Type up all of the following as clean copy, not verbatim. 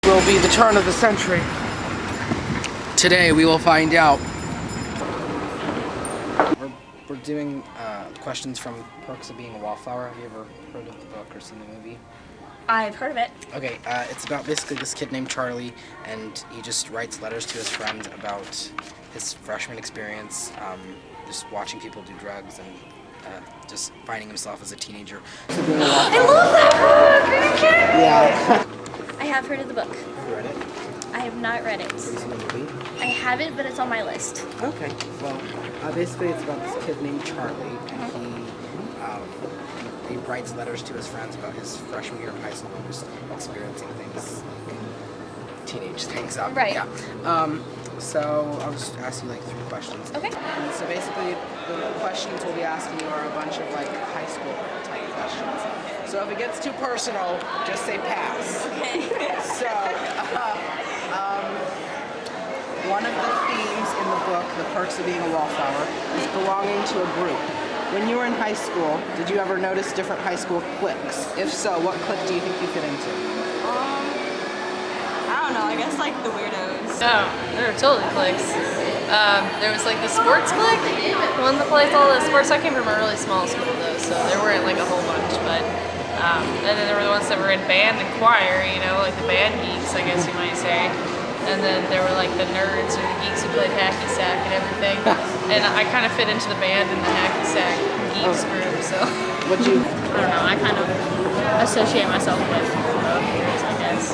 Will be the turn of the century. Today we will find out. We're doing questions from Perks of Being a Wallflower. Have you ever heard of the book or seen the movie? I've heard of it. Okay, it's about basically this kid named Charlie, and he just writes letters to his friends about his freshman experience, just watching people do drugs and just finding himself as a teenager. I love that book! Are you kidding me? Yeah. I have heard of the book. Have you read it? I have not read it. Have you seen the movie? I haven't, but it's on my list. Okay. Well, basically it's about this kid named Charlie, and he writes letters to his friends about his freshman year of high school and just experiencing things, teenage things. Right. Yeah. So I'll just ask you like 3 questions. Okay. And so basically the questions we'll be asking you are a bunch of like high school type questions. So if it gets too personal, just say pass. Okay. So, one of the themes in the book, The Perks of Being a Wallflower, is belonging to a group. When you were in high school, did you ever notice different high school cliques? If so, what clique do you think you fit into? I don't know, I guess like the weirdos. Oh, there were totally cliques. There was like the sports clique, the one that plays all the sports. I came from a really small school though, so there weren't like a whole bunch, but and then there were the ones that were in band and choir, you know, like the band geeks, I guess you might say. And then there were like the nerds or the geeks who played hacky sack and everything. And I kind of fit into the band and the hacky sack geeks group, so. What'd you? I don't know, I kind of associate myself with both groups, I guess.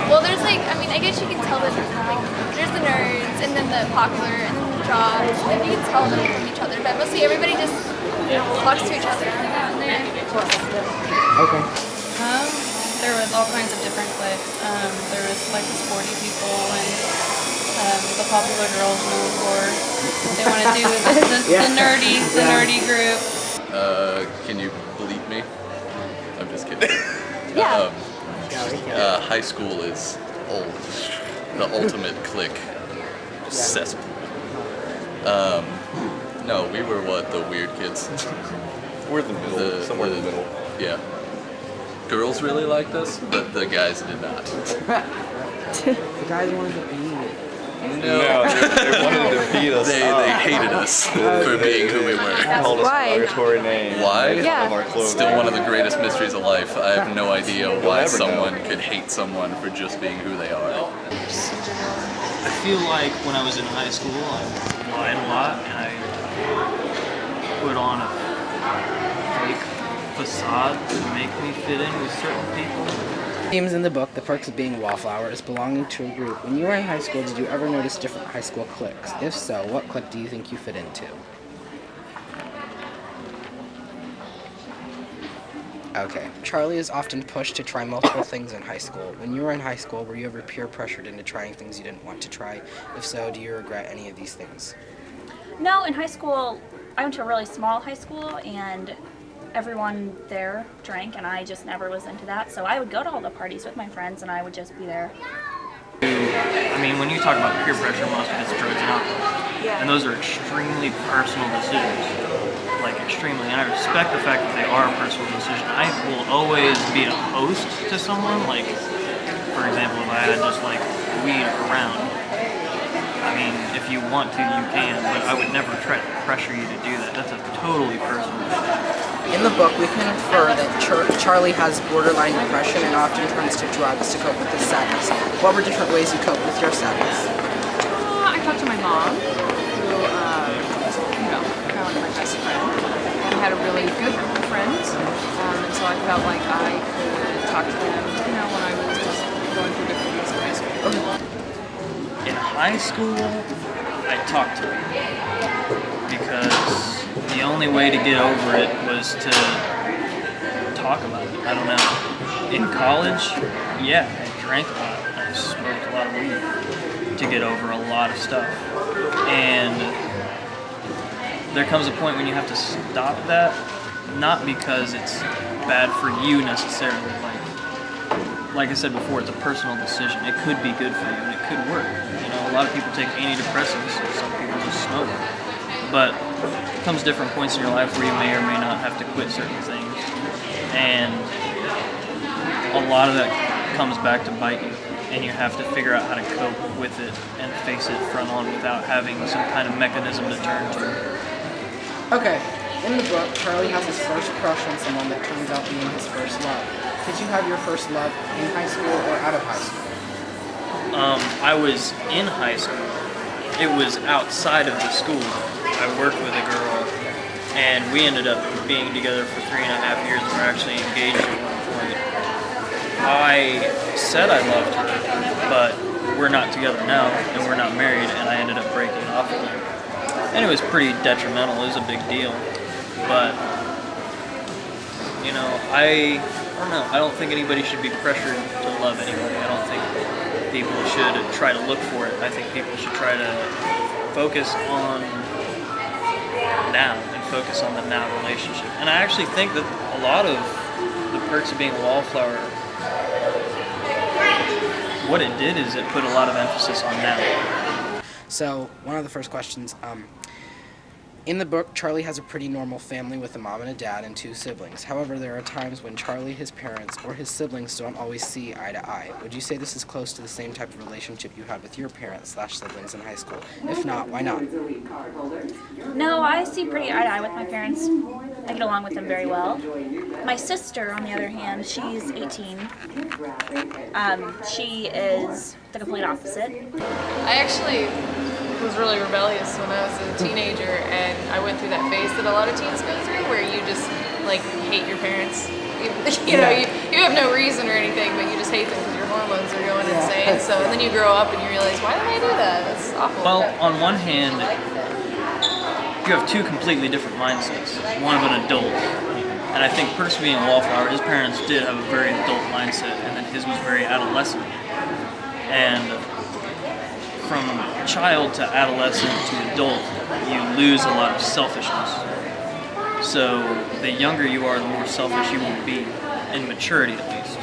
Well, there's like, I mean, I guess you can tell that like, there's the nerds, and then the popular, and then the jocks, and you can tell them from each other, but mostly everybody just, you know, talks to each other. Okay. There was all kinds of different cliques. There was like the sporty people and the popular girls rule for they want to do the nerdy group. Can you bleep me? I'm just kidding. Yeah. High school is old. The ultimate clique. Cesspool. No, we were what, the weird kids? We're in the middle, somewhere in the middle. Yeah. Girls really liked us, but the guys did not. The guys wanted to be. No, they wanted to beat us They up. hated us for being who we were. Called us Why? derogatory names. Why? Yeah. Of our clothing. Still one of the greatest mysteries of life. I have no idea why never someone know. could hate someone for just being who they are. I feel like when I was in high school, I lied a lot and I put on a fake facade to make me fit in with certain people. Themes in the book, The Perks of Being a Wallflower, is belonging to a group. When you were in high school, did you ever notice different high school cliques? If so, what clique do you think you fit into? Okay. Charlie is often pushed to try multiple things in high school. When you were in high school, were you ever peer pressured into trying things you didn't want to try? If so, do you regret any of these things? No, in high school, I went to a really small high school, and everyone there drank, and I just never was into that. So I would go to all the parties with my friends, and I would just be there. I mean, when you talk about peer pressure, most of it's drugs and alcohol. And those are extremely personal decisions. Like, extremely. And I respect the fact that they are a personal decision. I will always be a host to someone. Like, for example, if I had just, like, weed around. I mean, if you want to, you can, but I would never try to pressure you to do that. That's a totally personal decision. In the book, we can infer that Charlie has borderline depression and often turns to drugs to cope with his sadness. What were different ways you coped with your sadness? I talked to my mom, who, you know, kind of like my best friend. We had a really good group of friends, and so I felt like I could talk to them, you know, when I was just going through different things in high school. In high school, I talked to her because the only way to get over it was to talk about it. I don't know. In college, yeah, I drank a lot. I smoked a lot of weed to get over a lot of stuff. And there comes a point when you have to stop that, not because it's bad for you necessarily. Like I said before, it's a personal decision. It could be good for you and it could work. You know, a lot of people take antidepressants, some people just smoke. But there comes different points in your life where you may or may not have to quit certain things. And a lot of that comes back to bite you, and you have to figure out how to cope with it and face it front on without having some kind of mechanism to turn to. Okay, in the book, Charlie has his first crush on someone that turns out being his first love. Did you have your first love in high school or out of high school? I was in high school. It was outside of the school. I worked with a girl, and we ended up being together for 3.5 years. We were actually engaged at one point. I said I loved her, but we're not together now, and we're not married, and I ended up breaking off with her. And it was pretty detrimental. It was a big deal. But, you know, I don't know. I don't think anybody should be pressured to love anybody. I don't think people should try to look for it. I think people should try to focus on now and focus on the now relationship. And I actually think that a lot of the perks of being a wallflower, what it did is it put a lot of emphasis on now. So, one of the first questions, in the book, Charlie has a pretty normal family with a mom and a dad and 2 siblings. However, there are times when Charlie, his parents, or his siblings don't always see eye to eye. Would you say this is close to the same type of relationship you had with your parents/siblings in high school? If not, why not? No, I see pretty eye to eye with my parents. I get along with them very well. My sister, on the other hand, she's 18. She is the complete opposite. I actually was really rebellious when I was a teenager, and I went through that phase that a lot of teens go through where you just like hate your parents. You know, you have no reason or anything, but you just hate them because your hormones are going insane. So and then you grow up and you realize, why did I do that? That's awful. Well, on one hand, you have 2 completely different mindsets. One of an adult, and I think Percy being a wallflower, his parents did have a very adult mindset, and then his was very adolescent. And from child to adolescent to adult, you lose a lot of selfishness. So the younger you are, the more selfish you will be, in maturity at least.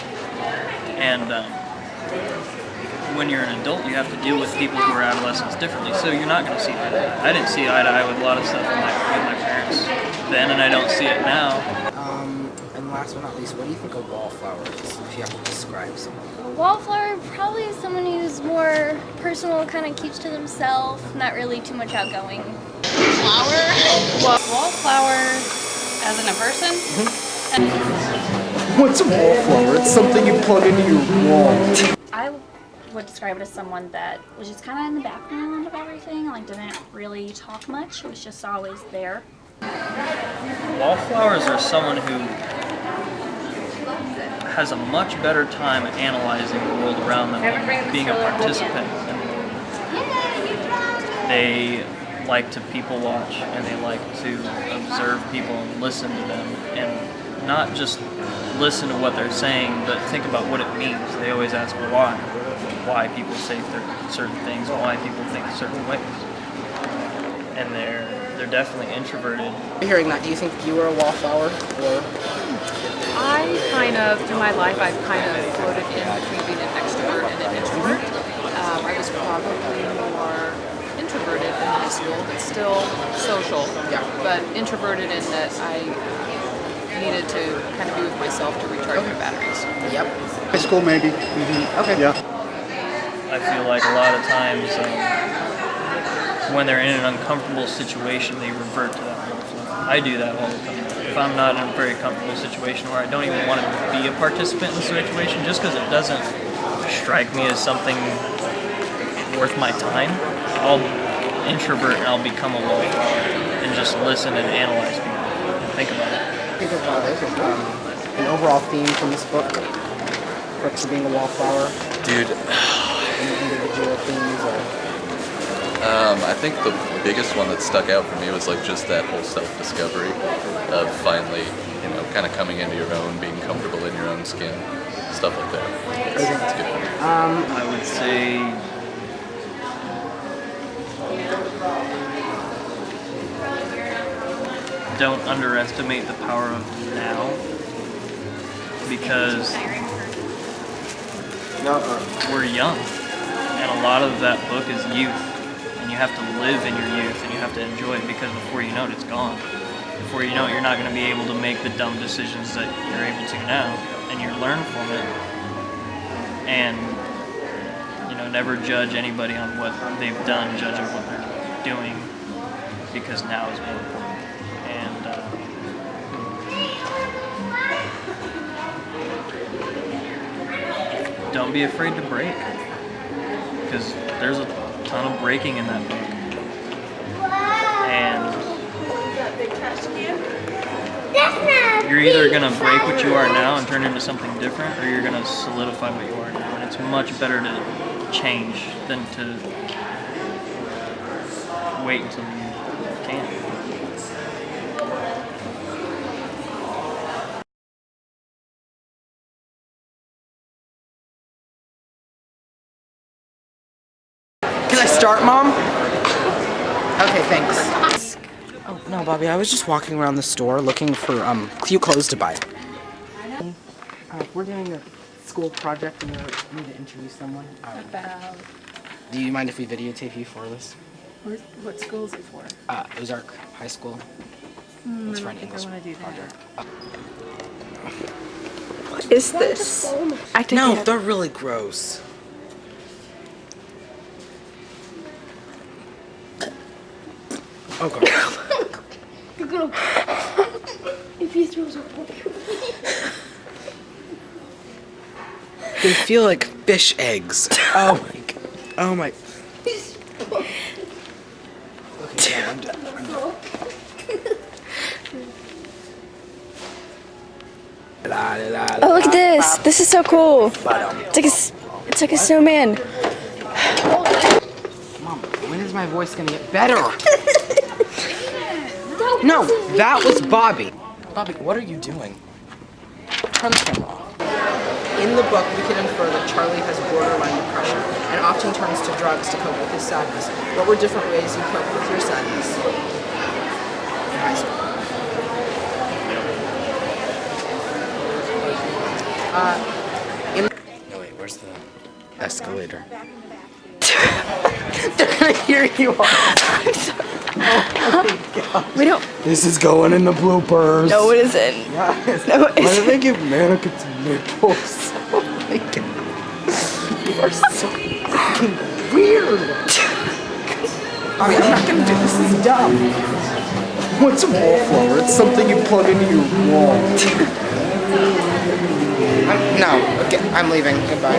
And when you're an adult, you have to deal with people who are adolescents differently, so you're not going to see eye to eye. I didn't see eye to eye with a lot of stuff with my parents then, and I don't see it now. And last but not least, what do you think a wallflower is, if you have to describe someone? Wallflower probably is someone who's more personal, kind of keeps to themselves, not really too much outgoing. Wallflower as in a person? What's a wallflower? It's something you plug into your wall. I would describe it as someone that was just kind of in the background of everything, like didn't really talk much, was just always there. Wallflowers are someone who has a much better time analyzing the world around them than being a participant. They like to people watch, and they like to observe people and listen to them, and not just listen to what they're saying, but think about what it means. They always ask why people say certain things, why people think certain ways. And they're definitely introverted. Hearing that, do you think you were a wallflower, or? I kind of, through my life, I've kind of floated in between being an extrovert and an introvert. I was probably more introverted in high school, but still social. Yeah. But introverted in that I needed to kind of be with myself to recharge my batteries. Yep. High school, maybe. Okay. Yeah. I feel like a lot of times when they're in an uncomfortable situation, they revert to that wallflower. I do that all the time. If I'm not in a very comfortable situation where I don't even want to be a participant in the situation, just because it doesn't strike me as something worth my time, I'll introvert and I'll become a wallflower and just listen and analyze people and think about it. Think of an overall theme from this book, perks of being a wallflower. Dude, Any individual themes or? I think the biggest one that stuck out for me was like just that whole self-discovery of finally, you know, kind of coming into your own, being comfortable in your own skin, stuff like that. It's good. I would say don't underestimate the power of now, because we're young, and a lot of that book is youth, and you have to live in your youth, and you have to enjoy it, because before you know it, it's gone. Before you know it, you're not going to be able to make the dumb decisions that you're able to now, and you learn from it. and never judge anybody on what they've done. Judge them what they're doing, because now is more important. And don't be afraid to break, because there's a ton of breaking in that book. And you're either going to break what you are now and turn into something different, or you're going to solidify what you are now. And it's much better to change than to wait until you can. Can I start, Mom? Okay, thanks. Oh, no, Bobby, I was just walking around the store looking for cute clothes to buy. We're doing a school project and we need to interview someone. Do you mind if we videotape you for this? What school is it for? Ozark High School. It's for an English project. What is this? No, they're really gross. Oh god. If he throws a They feel like fish eggs. Oh my god. Oh my. Okay, yeah, I'm done. Oh, look at this! This is so cool. It's like a snowman. Mom, when is my voice gonna get better? No, that was Bobby. Bobby, what are you doing? Turn the camera off. In the book, we can infer that Charlie has borderline depression and often turns to drugs to cope with his sadness. What were different ways you coped with your sadness in high school? No, wait, where's the escalator? They're gonna hear you all. I'm sorry. Oh my god. We don't. This is going in the bloopers. No, it isn't. Guys, No, it why do isn't. they give mannequins nipples? Oh my god. You are so fucking weird. I mean, I'm not gonna do this. This is dumb. What's a wallflower? It's something you plug into your wall. No, okay, I'm leaving. Goodbye.